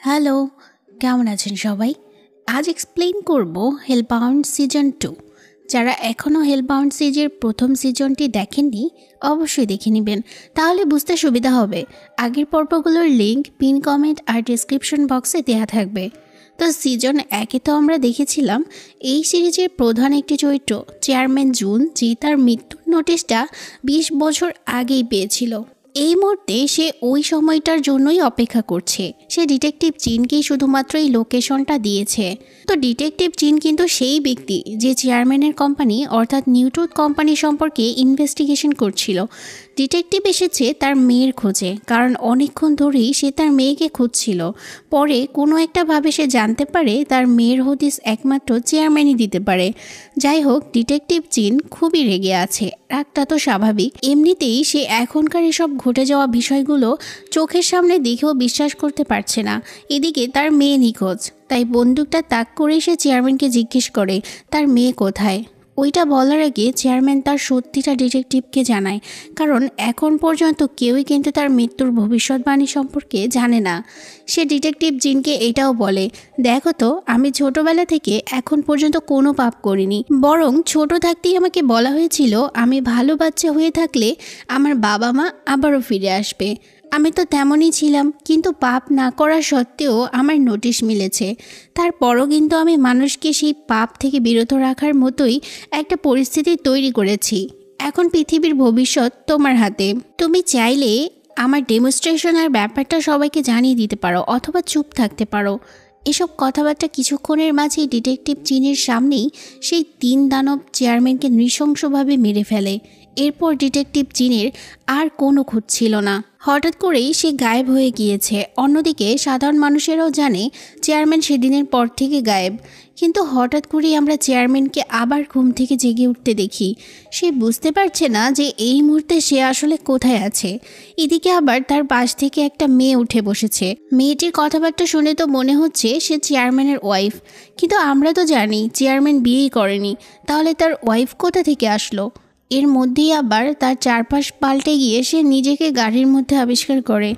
Hello, কেমন আছেন সবাই? আজ এক্সপ্লেইন করব হেলবাউন্ড সিজন 2। যারা এখনও হেলবাউন্ড সিজের প্রথম সিজনটি দেখেননি অবশ্যই দেখে নেবেন, তাহলে বুঝতে সুবিধা হবে। আগের পর্বগুলোর লিঙ্ক পিন কমেন্ট আর ডেসক্রিপশন বক্সে দেওয়া থাকবে। তো সিজন 1-এ তো আমরা দেখেছিলাম এই সিরিজের প্রধান একটি চরিত্র চেয়ারম্যান জুন, যে তার মৃত্যুর নোটিশটা 20 বছর আগেই পেয়েছিল। এই মুহূর্তে সে ওই সময়টার জন্যই অপেক্ষা করছে। সে ডিটেকটিভ জিনকেই শুধুমাত্র এই লোকেশনটা দিয়েছে। তো ডিটেকটিভ জিন কিন্তু সেই ব্যক্তি যে চেয়ারম্যানের কোম্পানি অর্থাৎ নিউট্রুথ কোম্পানি সম্পর্কে ইনভেস্টিগেশন করছিল। ডিটেকটিভ এসেছে তার মেয়ের খোঁজে, কারণ অনেকক্ষণ ধরেই সে তার মেয়েকে খুঁজছিল। পরে কোনো একটা ভাবে সে জানতে পারে তার মেয়ের হদিস একমাত্র চেয়ারম্যানই দিতে পারে। যাই হোক, ডিটেকটিভ জিন খুবই রেগে আছে। রাগটা তো স্বাভাবিক, এমনিতেই সে এখনকার এসব ঘটে যাওয়া বিষয়গুলো চোখের সামনে দেখেও বিশ্বাস করতে পারছে না। এদিকে তার মেয়ে নিখোঁজ, তাই বন্দুকটা তাক করে সে চেয়ারম্যানকে জিজ্ঞেস করে তার মেয়ে কোথায়। ওইটা বলার আগে চেয়ারম্যান তার সত্যিটা ডিটেকটিভকে জানায়, কারণ এখন পর্যন্ত কেউই কিন্তু তার মৃত্যুর ভবিষ্যৎবাণী সম্পর্কে জানে না। সে ডিটেকটিভ জিনকে এটাও বলে, দেখো তো, আমি ছোটবেলা থেকে এখন পর্যন্ত কোনো পাপ করিনি, বরং ছোট থাকতেই আমাকে বলা হয়েছিল আমি ভালো বাচ্চা হয়ে থাকলে আমার বাবা মা আবারও ফিরে আসবে। আমি তো তেমনই ছিলাম, কিন্তু পাপ না করা সত্ত্বেও আমার নোটিশ মিলেছে। তারপরও কিন্তু আমি মানুষকে সেই পাপ থেকে বিরত রাখার মতোই একটা পরিস্থিতি তৈরি করেছি। এখন পৃথিবীর ভবিষ্যৎ তোমার হাতে। তুমি চাইলে আমার ডেমনস্ট্রেশনের ব্যাপারটা সবাইকে জানিয়ে দিতে পারো, অথবা চুপ থাকতে পারো। এসব কথাবার্তা কিছুক্ষণের মাঝেই ডিটেকটিভ জিনের সামনেই সেই 3 দানব চেয়ারম্যানকে নৃশংসভাবে মেরে ফেলে। এরপর ডিটেকটিভ জিনের আর কোনো খোঁজ ছিল না। হঠাৎ করেই সে গায়েব হয়ে গিয়েছে। অন্যদিকে সাধারণ মানুষেরাও জানে চেয়ারম্যান সেদিনের পর থেকে গায়েব। কিন্তু হঠাৎ করেই আমরা চেয়ারম্যানকে আবার ঘুম থেকে জেগে উঠতে দেখি। সে বুঝতে পারছে না যে এই মুহূর্তে সে আসলে কোথায় আছে। এদিকে আবার তার পাশ থেকে একটা মেয়ে উঠে বসেছে। মেয়েটির কথাবার্তা শুনে তো মনে হচ্ছে সে চেয়ারম্যানের ওয়াইফ, কিন্তু আমরা তো জানি চেয়ারম্যান বিয়েই করেনি, তাহলে তার ওয়াইফ কোথা থেকে আসলো? এর মধ্যেই আবার তার চারপাশ পাল্টে গিয়ে সে নিজেকে গাড়ির মধ্যে আবিষ্কার করে।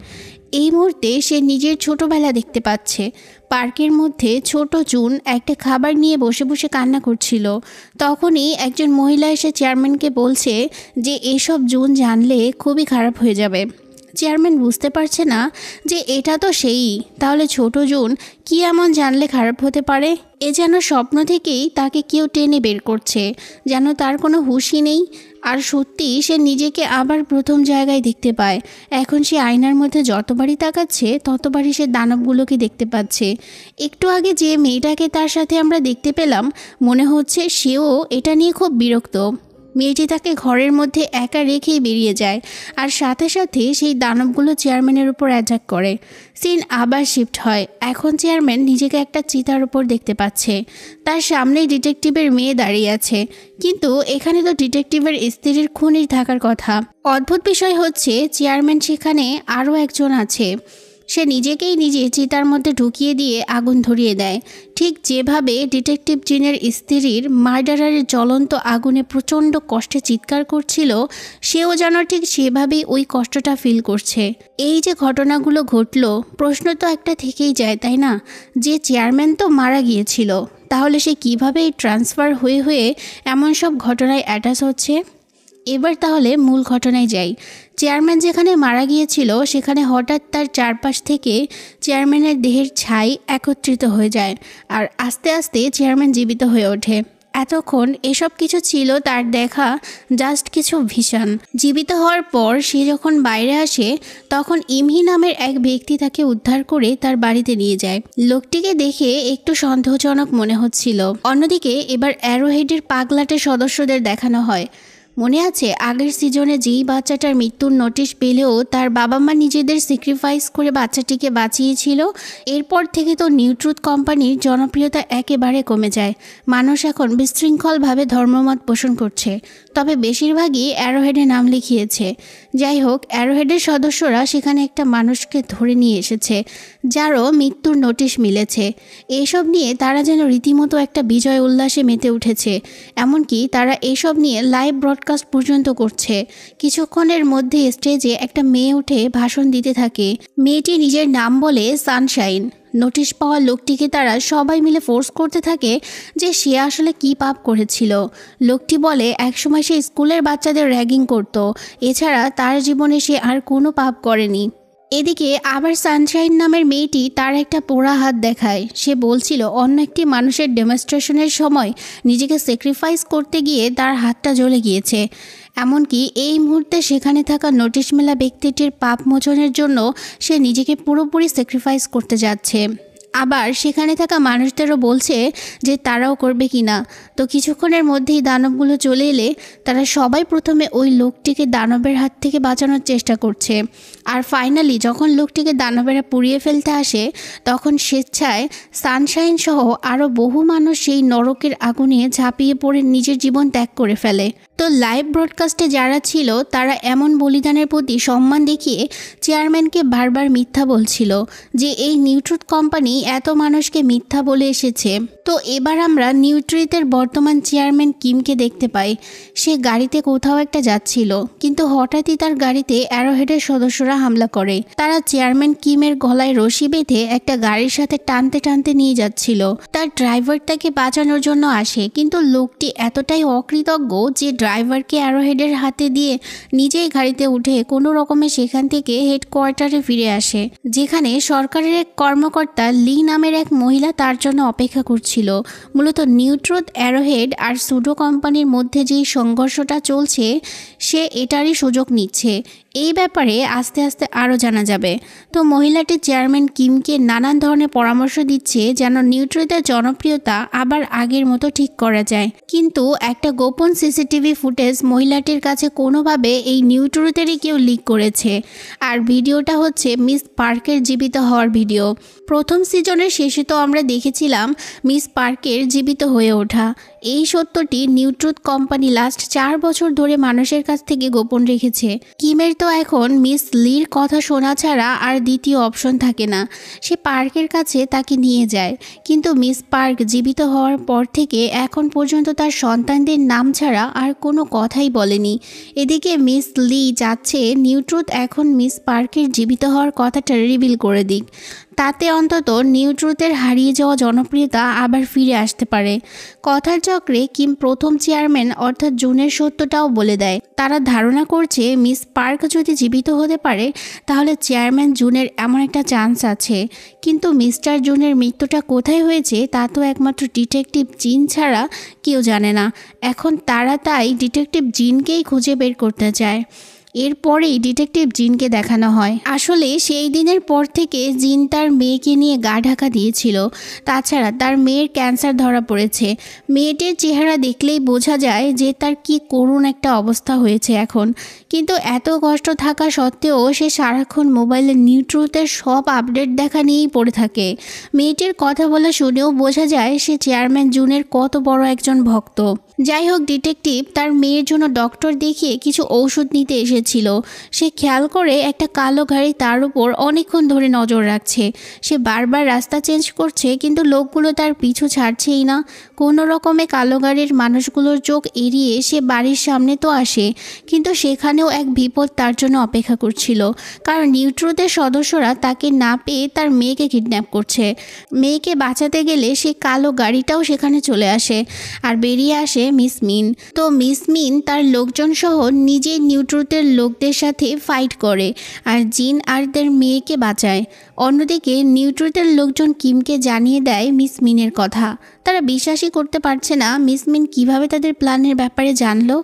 এই মুহূর্তে সে নিজের ছোটবেলা দেখতে পাচ্ছে। পার্কের মধ্যে ছোট জুন একটা খাবার নিয়ে বসে বসে কান্না করছিল। তখনই একজন মহিলা এসে চেয়ারম্যানকে বলছে যে এসব জুন জানলে খুবই খারাপ হয়ে যাবে। চেয়ারম্যান বুঝতে পারছে না যে এটা তো সেই, তাহলে ছোট জুন কি এমন জানলে খারাপ হতে পারে? এ যেন স্বপ্ন থেকেই তাকে কেউ টেনে বের করছে, যেন তার কোনো হুঁশই নেই। আর সত্যি সে নিজেকে আবার প্রথম জায়গায় দেখতে পায়। এখন সে আয়নার মধ্যে যতবারই তাকাচ্ছে ততবারই সে দানবগুলোকে দেখতে পাচ্ছে। একটু আগে যে মেয়েটাকে তার সাথে আমরা দেখতে পেলাম, মনে হচ্ছে সেও এটা নিয়ে খুব বিরক্ত। মেয়েটি তাকে ঘরের মধ্যে একা রেখেই বেরিয়ে যায়, আর সাথে সাথে সেই দানবগুলো চেয়ারম্যানের উপর অ্যাটাক করে। সিন আবার শিফট হয়। এখন চেয়ারম্যান নিজেকে একটা চিতার উপর দেখতে পাচ্ছে। তার সামনেই ডিটেকটিভের মেয়ে দাঁড়িয়ে আছে, কিন্তু এখানে তো ডিটেকটিভের স্ত্রীর খুনির থাকার কথা। অদ্ভুত বিষয় হচ্ছে চেয়ারম্যান সেখানে আরও একজন আছে। সে নিজেকেই নিজে চিতার মধ্যে ঢুকিয়ে দিয়ে আগুন ধরিয়ে দেয়, ঠিক যেভাবে ডিটেকটিভ জিনের স্ত্রীর মার্ডারারের জ্বলন্ত আগুনে প্রচণ্ড কষ্টে চিৎকার করছিল, সেও যেন ঠিক সেভাবেই ওই কষ্টটা ফিল করছে। এই যে ঘটনাগুলো ঘটলো, প্রশ্ন তো একটা থেকেই যায়, তাই না? যে চেয়ারম্যান তো মারা গিয়েছিল, তাহলে সে কিভাবে ট্রান্সফার হয়ে হয়ে এমন সব ঘটনায় অ্যাটাচ হচ্ছে? এবার তাহলে মূল ঘটনায় যাই। চেয়ারম্যান যেখানে মারা গিয়েছিল সেখানে হঠাৎ তার চারপাশ থেকে চেয়ারম্যানের দেহের ছাই একত্রিত হয়ে যায়, আর আস্তে আস্তে চেয়ারম্যান জীবিত হয়ে ওঠে। এতক্ষণ এসব কিছু ছিল তার দেখা জাস্ট কিছু ভিশন। জীবিত হওয়ার পর সে যখন বাইরে আসে, তখন ইমহি নামের এক ব্যক্তি তাকে উদ্ধার করে তার বাড়িতে নিয়ে যায়। লোকটিকে দেখে একটু সন্দেহজনক মনে হচ্ছিল। অন্যদিকে এবার অ্যারোহেডের পাগলাটের সদস্যদের দেখানো হয়। মনে আছে আগের সিজনে যেই বাচ্চাটার মৃত্যুর নোটিশ পেলেও তার বাবা মা নিজেদের স্যাক্রিফাইস করে বাচ্চাটিকে বাঁচিয়েছিল? এরপর থেকে তো নিউট্রুথ কোম্পানির জনপ্রিয়তা একেবারে কমে যায়। মানুষ এখন বিশৃঙ্খলভাবে ধর্মমত পোষণ করছে, তবে বেশিরভাগই অ্যারোহেডে নাম লিখিয়েছে। যাই হোক, অ্যারোহেডের সদস্যরা সেখানে একটা মানুষকে ধরে নিয়ে এসেছে, যারও মৃত্যুর নোটিশ মিলেছে। এইসব নিয়ে তারা যেন রীতিমতো একটা বিজয় উল্লাসে মেতে উঠেছে। এমনকি তারা এইসব নিয়ে লাইভ ব্রডকাস্ট ব্রডকাস্ট পর্যন্ত করছে। কিছুক্ষণের মধ্যে স্টেজে একটা মেয়ে উঠে ভাষণ দিতে থাকে। মেয়েটি নিজের নাম বলে সানশাইন। নোটিশ পাওয়া লোকটিকে তারা সবাই মিলে ফোর্স করতে থাকে যে সে আসলে কি পাপ করেছিল। লোকটি বলে একসময় সে স্কুলের বাচ্চাদের র্যাগিং করত, এছাড়া তার জীবনে সে আর কোনো পাপ করেনি। এদিকে আবার সানশাইন নামের মেয়েটি তার একটা পোড়া হাত দেখায়। সে বলছিল অন্য একটি মানুষের ডেমনস্ট্রেশনের সময় নিজেকে স্যাক্রিফাইস করতে গিয়ে তার হাতটা জ্বলে গিয়েছে। এমনকি এই মুহূর্তে সেখানে থাকা নোটিশ মেলা ব্যক্তিটির পাপ মোচনের জন্য সে নিজেকে পুরোপুরি স্যাক্রিফাইস করতে যাচ্ছে। আবার সেখানে থাকা মানুষদেরও বলছে যে তারাও করবে কিনা। তো কিছুক্ষণের মধ্যেই দানবগুলো চলে এলে তারা সবাই প্রথমে ওই লোকটিকে দানবের হাত থেকে বাঁচানোর চেষ্টা করছে। আর ফাইনালি যখন লোকটিকে দানবেরা পুড়িয়ে ফেলতে আসে, তখন স্বেচ্ছায় সানশাইন সহ আরও বহু মানুষ সেই নরকের আগুনে ঝাঁপিয়ে পড়ে নিজের জীবন ত্যাগ করে ফেলে। তো লাইভ ব্রডকাস্টে যারা ছিল তারা এমন বলিদানের প্রতি সম্মান দেখিয়ে চেয়ারম্যানকে বারবার মিথ্যা বলছিল যে এই নিউট্রুথ কোম্পানি এত মানুষকে মিথ্যা বলে এসেছে। তো এবার আমরা নিউট্রিতের বর্তমান চেয়ারম্যান কিমকে দেখতে পাই। সে গাড়িতে কোথাও একটা যাচ্ছিল, কিন্তু হঠাৎই তার গাড়িতে অ্যারোহেডের সদস্যরা হামলা করে। তারা চেয়ারম্যান কিমের গলায় রশি বেঁধে একটা গাড়ির সাথে টানতে টানতে নিয়ে যাচ্ছিল। তার ড্রাইভার তাকে বাঁচানোর জন্য আসে, কিন্তু লোকটি এতটাই অকৃতজ্ঞ যে ড্রাইভারকে অ্যারোহেডের হাতে দিয়ে নিজেই গাড়িতে উঠে কোনো রকমে সেখান থেকে হেডকোয়ার্টারে ফিরে আসে, যেখানে সরকারের এক কর্মকর্তা লি নামের এক মহিলা তার জন্য অপেক্ষা করছিল। মূলত নিউট্রুথ, অ্যারোহেড আর সুডো কোম্পানির মধ্যে যেই সংঘর্ষটা চলছে সে এটারই সুযোগ নিচ্ছে। এই ব্যাপারে আস্তে আস্তে আরও জানা যাবে। তো মহিলাটি চেয়ারম্যান কিমকে নানান ধরনের পরামর্শ দিচ্ছে যেন নিউট্রুথের জনপ্রিয়তা আবার আগের মতো ঠিক করা যায়। কিন্তু একটা গোপন সিসিটিভি ফুটেজ মহিলাটির কাছে কোনোভাবে এই নিউট্রুথেরই কেউ লিক করেছে। আর ভিডিওটা হচ্ছে মিস পার্কের জীবিত হওয়ার ভিডিও। প্রথম সিজনের শেষে তো আমরা দেখেছিলাম মিস পার্কের জীবিত হয়ে ওঠা। এই সত্যটি নিউট্রুথ কোম্পানি লাস্ট 4 বছর ধরে মানুষের কাছ থেকে গোপন রেখেছে। কিমের তো এখন মিস লির কথা শোনা ছাড়া আর দ্বিতীয় অপশন থাকে না। সে পার্কের কাছে তাকে নিয়ে যায়, কিন্তু মিস পার্ক জীবিত হওয়ার পর থেকে এখন পর্যন্ত তার সন্তানদের নাম ছাড়া আর কোনো কথাই বলেনি। এদিকে মিস লি চাচ্ছে নিউট্রুথ এখন মিস পার্কের জীবিত হওয়ার কথাটা রিভিল করে দিক, তাতে অন্তত নিউট্রুথের হারিয়ে যাওয়া জনপ্রিয়তা আবার ফিরে আসতে পারে। কথার চক্রে কিম প্রথম চেয়ারম্যান অর্থাৎ জুনের সত্যটাও বলে দেয়। তারা ধারণা করছে মিস পার্ক যদি জীবিত হতে পারে তাহলে চেয়ারম্যান জুনের এমন একটা চান্স আছে। কিন্তু মিস্টার জুনের মৃত্যুটা কোথায় হয়েছে তা তো একমাত্র ডিটেকটিভ জিন ছাড়া কেউ জানে না। এখন তারা তাই ডিটেকটিভ জিনকেই খুঁজে বের করতে চায়। এরপরেই ডিটেকটিভ জিনকে দেখানো হয়। আসলে সেই দিনের পর থেকে জিন তার মেয়েকে নিয়ে গা ঢাকা দিয়েছিল। তাছাড়া তার মেয়ের ক্যান্সার ধরা পড়েছে। মেয়েটির চেহারা দেখলেই বোঝা যায় যে তার কি করুণ একটা অবস্থা হয়েছে এখন। কিন্তু এত কষ্ট থাকা সত্ত্বেও সে সারাক্ষণ মোবাইলে নিউট্রুথের সব আপডেট দেখা নিয়েই পড়ে থাকে। মেয়েটির কথা বলা শুনেও বোঝা যায় সে চেয়ারম্যান জুনের কত বড় একজন ভক্ত। যাই হোক, ডিটেকটিভ তার মেয়ের জন্য ডক্টর দেখিয়ে কিছু ঔষধ নিতে এসেছিল। সে খেয়াল করে একটা কালো গাড়ি তার উপর অনেকক্ষণ ধরে নজর রাখছে। সে বারবার রাস্তা চেঞ্জ করছে, কিন্তু লোকগুলো তার পিছু ছাড়ছেই না। কোনো রকমে কালো গাড়ির মানুষগুলোর চোখ এড়িয়ে সে বাড়ির সামনে তো আসে, কিন্তু সেখানেও এক বিপদ তার জন্য অপেক্ষা করছিল। কারণ নিউট্রুথের সদস্যরা তাকে না পেয়ে তার মেয়েকে কিডন্যাপ করছে। মেয়েকে বাঁচাতে গেলে সে কালো গাড়িটাও সেখানে চলে আসে আর বেরিয়ে আসে মিস মিন। তো মিস মিন তার লোকজন সহ নিজে নিউট্রুথের লোকদের সাথে ফাইট করে আর জিন আর তার মেয়েকে বাঁচায়। অন্যদিকে নিউট্রুথের লোকজন কিমকে জানিয়ে দেয় মিস মিনের কথা। তারা বিশ্বাসই করতে পারছে না মিস মিন কীভাবে তাদের প্ল্যানের ব্যাপারে জানলো।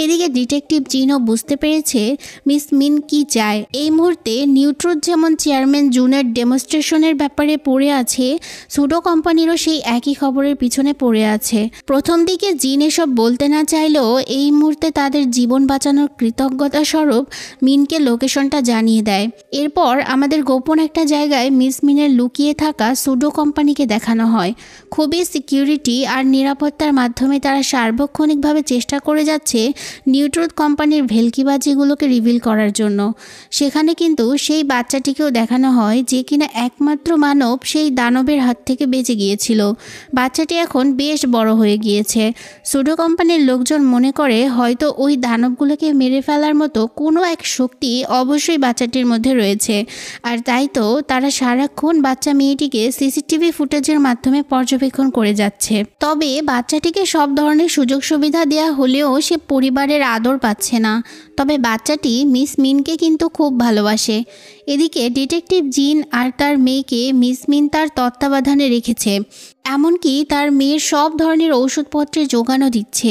এদিকে ডিটেকটিভ জিনও বুঝতে পেরেছে মিস মিন কি চায়। এই মুহূর্তে নিউট্রুথ যেমন চেয়ারম্যান জুনের ডেমনস্ট্রেশনের ব্যাপারে পড়ে আছে, সুডো কোম্পানিরও সেই একই খবরের পিছনে পড়ে আছে। প্রথম দিকে জিন এসব বলতে না চাইলেও এই মুহূর্তে তাদের জীবন বাঁচানোর কৃতজ্ঞতা স্বরূপ মিনকে লোকেশনটা জানিয়ে দেয়। এরপর আমাদের গোপন একটা জায়গায় মিস মিনের লুকিয়ে থাকা সুডো কোম্পানিকে দেখানো হয়। খুবই সিকিউরিটি আর নিরাপত্তার মাধ্যমে তারা সার্বক্ষণিকভাবে চেষ্টা করে যাচ্ছে নিউট্রুথ কোম্পানির ভেলকিবাজিগুলোকে রিভিল করার জন্য। সেখানে কিন্তু সেই বাচ্চাটিকেও দেখানো হয় যে কিনা একমাত্র মানব সেই দানবের হাত থেকে বেঁচে গিয়েছিল। বাচ্চাটি এখন বেশ বড় হয়ে গিয়েছে। সুডো কোম্পানির লোকজন মনে করে হয়তো ওই দানবগুলোকে মেরে ফেলার মতো কোনো এক শক্তি অবশ্যই বাচ্চাটির মধ্যে রয়েছে, আর তাই তো তারা সারাক্ষণ বাচ্চা মেয়েটিকে সিসিটিভি ফুটেজের মাধ্যমে পর্যবেক্ষণ করে যাচ্ছে। তবে বাচ্চাটিকে সব ধরনের সুযোগ সুবিধা দেওয়া হলেও সে পরিবারের আদর পাচ্ছে না। তবে বাচ্চাটি মিস মিনকে কিন্তু খুব ভালোবাসে। এদিকে ডিটেকটিভ জিন আর তার মেয়েকে মিস মিন তার তত্ত্বাবধানে রেখেছে, এমনকি তার মেয়ের সব ধরনের ওষুধপত্রের যোগানও দিচ্ছে।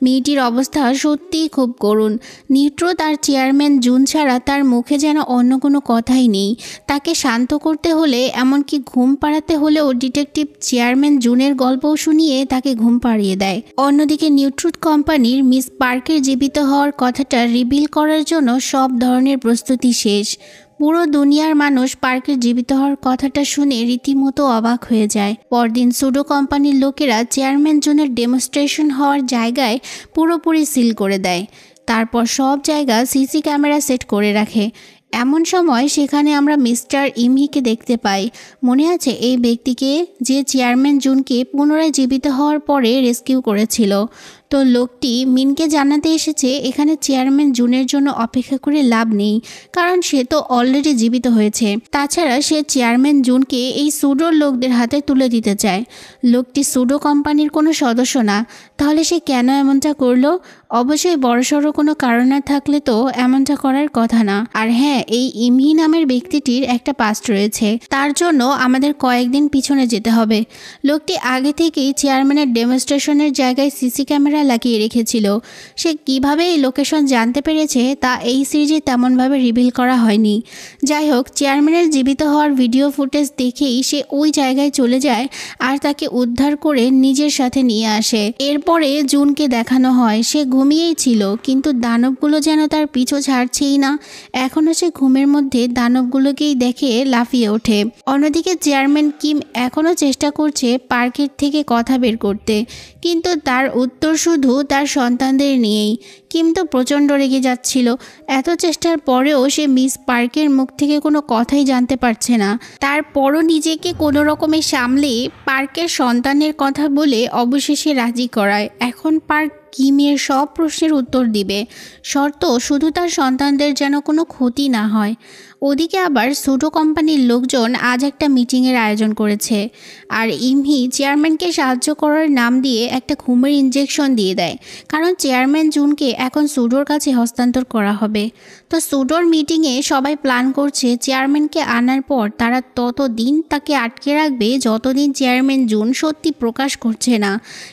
মেয়েটির অবস্থা সত্যিই খুব করুণ। নিউট্রুথ আর চেয়ারম্যান জুন ছাড়া তার মুখে যেন অন্য কোনো কথাই নেই। তাকে শান্ত করতে হলে, এমনকি ঘুম পাড়াতে হলেও ডিটেকটিভ চেয়ারম্যান জুনের গল্পও শুনিয়ে তাকে ঘুম পাড়িয়ে দেয়। অন্যদিকে নিউট্রুথ কোম্পানির মিস পার্কের জীবিত হওয়ার কথাটা রিভিল করার জন্য সব ধরনের প্রস্তুতি শেষ। পুরো দুনিয়ার মানুষ পার্কের জীবিত হওয়ার কথাটা শুনে রীতিমতো অবাক হয়ে যায়। পরদিন সুডো কোম্পানির লোকেরা চেয়ারম্যান জুনের ডেমনস্ট্রেশন হওয়ার জায়গায় পুরোপুরি সিল করে দেয়। তারপর সব জায়গা সিসি ক্যামেরা সেট করে রাখে। এমন সময় সেখানে আমরা মিস্টার ইমহিকে দেখতে পাই। মনে আছে এই ব্যক্তিকে, যে চেয়ারম্যান জুনকে পুনরায় জীবিত হওয়ার পরে রেস্কিউ করেছিল? তো লোকটি মিনকে জানাতে এসেছে এখানে চেয়ারম্যান জুনের জন্য অপেক্ষা করে লাভ নেই, কারণ সে তো অলরেডি জীবিত হয়েছে। তাছাড়া সে চেয়ারম্যান জুনকে এই সুডোর লোকদের হাতে তুলে দিতে চায়। লোকটি সুডো কোম্পানির কোনো সদস্য না, তাহলে সে কেন এমনটা করলো? অবশ্যই বড়সড় কোনো কারণ না থাকলে তো এমনটা করার কথা না। আর হ্যাঁ, এই ইমহি নামের ব্যক্তিটির একটা পাস্ট রয়েছে, তার জন্য আমাদের কয়েকদিন পিছনে যেতে হবে। লোকটি আগে থেকেই চেয়ারম্যানের ডেমনস্ট্রেশনের জায়গায় সিসি ক্যামেরা লাগিয়ে রেখেছিল। সে কিভাবে এই লোকেশন জানতে পেরেছে তা এই সিরিজে তেমনভাবে রিভিল করা হয়নি। যাই হোক, চেয়ারম্যানের জীবিত হওয়ার ভিডিও ফুটেজ দেখেই সে ওই জায়গায় চলে যায় আর তাকে উদ্ধার করে নিজের সাথে নিয়ে আসে। এরপরে জুনকে দেখানো হয় সে ঘুমিয়েই ছিল, কিন্তু দানবগুলো যেন তার পিছু ছাড়ছেই না। এখনও সে ঘুমের মধ্যে দানবগুলোকেই দেখে লাফিয়ে ওঠে। অন্যদিকে চেয়ারম্যান কিম এখনও চেষ্টা করছে পার্কের থেকে কথা বের করতে, কিন্তু তার উত্তর শুধু তার সন্তানদের নিয়েই। কিম তো প্রচণ্ড রেগে যাচ্ছিল। এত চেষ্টার পরেও সে মিস পার্কের মুখ থেকে কোনো কথাই জানতে পারছে না। তারপরও নিজেকে কোনো রকমে সামলে পার্কের সন্তানের কথা বলে অবশেষে রাজি করায়। এখন পার্ক কিমের সব প্রশ্নের উত্তর দিবে, শর্ত শুধু তার সন্তানদের যেন কোনো ক্ষতি না হয়। ওদিকে আবার সুডো কোম্পানির লোকজন আজ একটা মিটিংয়ের আয়োজন করেছে, আর ইমহি চেয়ারম্যানকে সাহায্য করার নাম দিয়ে একটা ঘুমের ইনজেকশন দিয়ে দেয়, কারণ চেয়ারম্যান জুনকে এখন সুডোর কাছে হস্তান্তর করা হবে। তো সুডোর মিটিংয়ে সবাই প্ল্যান করছে চেয়ারম্যানকে আনার পর তারা ততদিন তাকে আটকে রাখবে যতদিন চেয়ারম্যান জুন সত্যি প্রকাশ করছে না।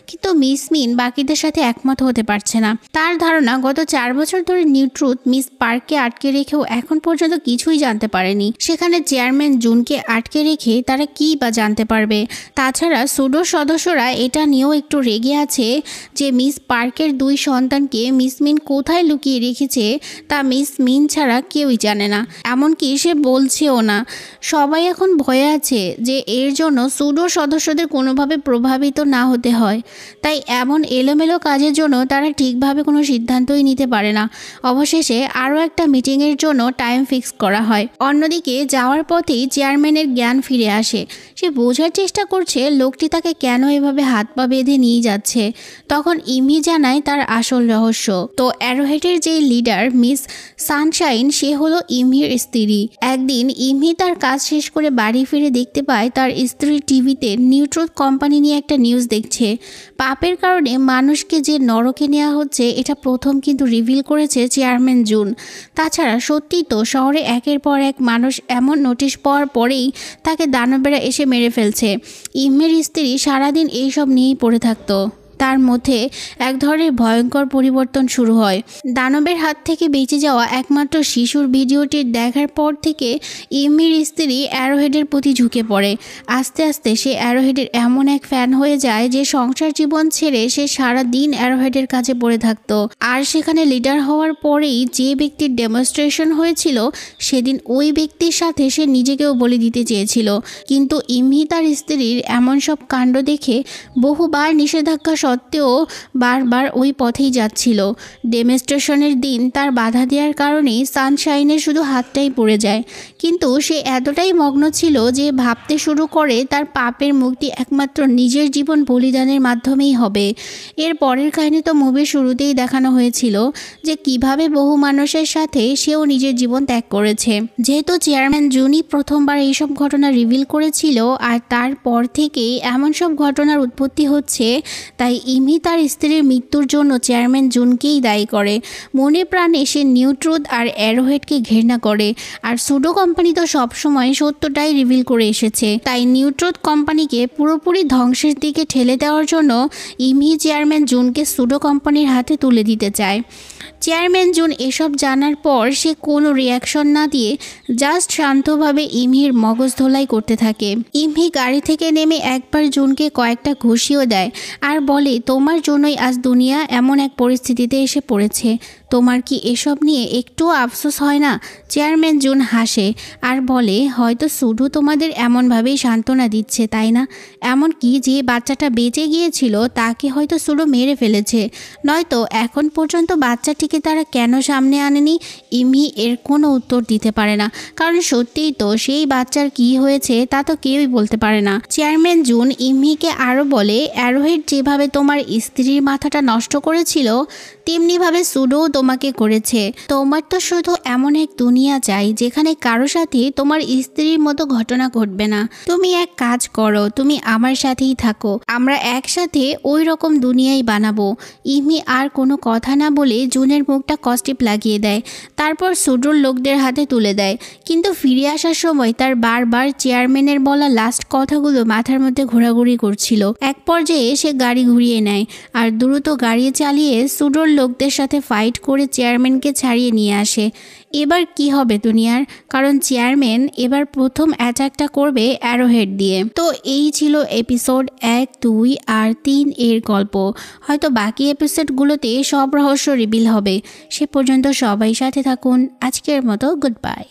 কিন্তু মিস মিন বাকিদের সাথে একমত হতে পারছে না। তার ধারণা গত 4 বছর ধরে নিউট্রুথ মিস পার্ককে আটকে রেখেও এখন পর্যন্ত কিছুই জানতে পারেনি। সেখানে চেয়ারম্যান জুনকে আটকে রেখে তারা কি বা জানতে পারবে? তাছাড়া সুডোর সদস্যরা এটা নিয়েও একটু রেগে আছে যে মিস পার্কের 2 সন্তানকে মিস মিন কোথায় লুকিয়ে রেখেছে তা মিস মিন ছাড়া কেউই জানে না, এমনকি সে বলছেও না। সবাই এখন ভয়ে আছে যে এর জন্য সুডোর সদস্যদের কোনোভাবে প্রভাবিত না হতে হয়। তাই এমন এলোমেলো কাজের জন্য তারা ঠিকভাবে কোনো সিদ্ধান্তই নিতে পারে না। অবশেষে আরও একটা মিটিংয়ের জন্য টাইম ফিক্স করা হয়। অন্যদিকে যাওয়ার পথেই চেয়ারম্যানের জ্ঞান ফিরে আসে। সে বোঝার চেষ্টা করছে লোকটি তাকে কেন এভাবে হাত পা বেঁধে নিয়ে যাচ্ছে। তখন ইমহি জানায় তার আসল রহস্য। তো অ্যারোহেডের যে লিডার মিস সানশাইন, সে হলো ইমহির স্ত্রী। একদিন ইমহি তার কাজ শেষ করে বাড়ি ফিরে দেখতে পায় তার স্ত্রী টিভিতে নিউট্রুথ কোম্পানি নিয়ে একটা নিউজ দেখছে। পাপের কারণে মানুষকে যে নরকে নেওয়া হচ্ছে এটা প্রথম কিন্তু রিভিল করেছে চেয়ারম্যান জুন। তাছাড়া সত্যি তো শহরে একের পর এক মানুষ এমন নোটিশ পাওয়ার পরেই তাকে দানবেরা এসে মেরে ফেলছে। ইমহির স্ত্রী সারাদিন এইসব নিয়েই পড়ে থাকতো। তার মধ্যে এক ধরনের ভয়ঙ্কর পরিবর্তন শুরু হয়। দানবের হাত থেকে বেঁচে যাওয়া একমাত্র শিশুর ভিডিওটি দেখার পর থেকে ইমহির স্ত্রী অ্যারোহেডের প্রতি ঝুঁকে পড়ে। আস্তে আস্তে সে অ্যারোহেডের এমন এক ফ্যান হয়ে যায় যে সংসার জীবন ছেড়ে সে সারা দিন অ্যারোহেডের কাছে পড়ে থাকতো। আর সেখানে লিডার হওয়ার পরেই যে ব্যক্তির ডেমনস্ট্রেশন হয়েছিল সেদিন ওই ব্যক্তির সাথে সে নিজেকেও বলি দিতে চেয়েছিল। কিন্তু ইমহি তার স্ত্রীর এমন সব কাণ্ড দেখে বহুবার নিষেধাজ্ঞা সত্ত্বেও বারবার ওই পথেই যাচ্ছিল। ডেমনস্ট্রেশনের দিন তার বাধা দেওয়ার কারণে সানশাইনের শুধু হাতটাই পড়ে যায়, কিন্তু সে এতটাই মগ্ন ছিল যে ভাবতে শুরু করে তার পাপের মুক্তি একমাত্র নিজের জীবন বলিদানের মাধ্যমেই হবে। এর পরের কাহিনী তো মুভির শুরুতেই দেখানো হয়েছিল যে কিভাবে বহু মানুষের সাথে সেও নিজের জীবন ত্যাগ করেছে। যেহেতু চেয়ারম্যান জুনই প্রথমবার এইসব ঘটনা রিভিল করেছিল আর তারপর থেকে এমন সব ঘটনার উৎপত্তি হচ্ছে, তাই ইমি তার স্ত্রীর মৃত্যুর জন্য চেয়ারম্যান জুনকেই দায়ী করে। মনে প্রাণে সে নিউ ট্রুথ আর অ্যারোহেডকে ঘৃণা করে। আর সুডো কোম্পানি তো সবসময় সত্যটাই রিভিল করে এসেছে, তাই নিউ ট্রুথ কোম্পানিকে পুরোপুরি ধ্বংসের দিকে ঠেলে দেওয়ার জন্য ইমি চেয়ারম্যান জুনকে সুডো কোম্পানির হাতে তুলে দিতে চায়। চেয়ারম্যান জুন এসব জানার পর সে কোনো রিয়াকশন না দিয়ে জাস্ট শান্তভাবে ইমহির মগজ ধোলাই করতে থাকে। ইমহি গাড়ি থেকে নেমে একবার জুনকে কয়েকটা ঘুষিও দেয় আর বলে, তোমার জন্যই আজ দুনিয়া এমন এক পরিস্থিতিতে এসে পড়েছে, তোমার কি এসব নিয়ে একটুও আফসোস হয় না? চেয়ারম্যান জুন হাসে আর বলে, হয়তো শুধু তোমাদের এমনভাবেই সান্ত্বনা দিচ্ছে, তাই না? এমনকি যে বাচ্চাটা বেঁচে গিয়েছিল তাকে হয়তো শুধু মেরে ফেলেছে, নয়তো এখন পর্যন্ত বাচ্চাটিকে তারা কেন সামনে আনেনি? ইমহি এর কোনো উত্তর দিতে পারে না, কারণ সত্যিই তো সেই বাচ্চার কি হয়েছে তা তো কেউই বলতে পারে না। চেয়ারম্যান জুন ইমহিকে আরও বলে, অ্যারোহেড যেভাবে তোমার স্ত্রীর মাথাটা নষ্ট করেছিল তেমনিভাবে সুডো তোমাকে করেছে। তোমার তো শুধু এমন এক দুনিয়া চাই যেখানে কারো সাথে তোমার স্ত্রীর মতো ঘটনা ঘটবে না। তুমি এক কাজ করো, তুমি আমার সাথেই থাকো, আমরা একসাথে ওই রকম দুনিয়াই বানাবো। ইমি আর কোনো কথা না বলে জুনের মুখটা কস্টিপ লাগিয়ে দেয়, তারপর সুডোর লোকদের হাতে তুলে দেয়। কিন্তু ফিরে আসার সময় তার বারবার চেয়ারম্যানের বলা লাস্ট কথাগুলো মাথার মধ্যে ঘোরাঘুরি করছিল। এক পর্যায়ে সে গাড়ি ঘুরিয়ে নেয় আর দ্রুত গাড়ি চালিয়ে সুডোর লোকদের সাথে ফাইট করে চেয়ারম্যানকে ছাড়িয়ে নিয়ে আসে। এবার কি হবে দুনিয়ার, কারণ চেয়ারম্যান এবার প্রথম অ্যাটাকটা করবে অ্যারোহেড দিয়ে। তো এই ছিল এপিসোড 1, 2 আর 3 এর গল্প। হয়তো বাকি এপিসোডগুলোতে সব রহস্য রিভিল হবে। সে পর্যন্ত সবাই সাথে থাকুন। আজকের মতো গুড বাই।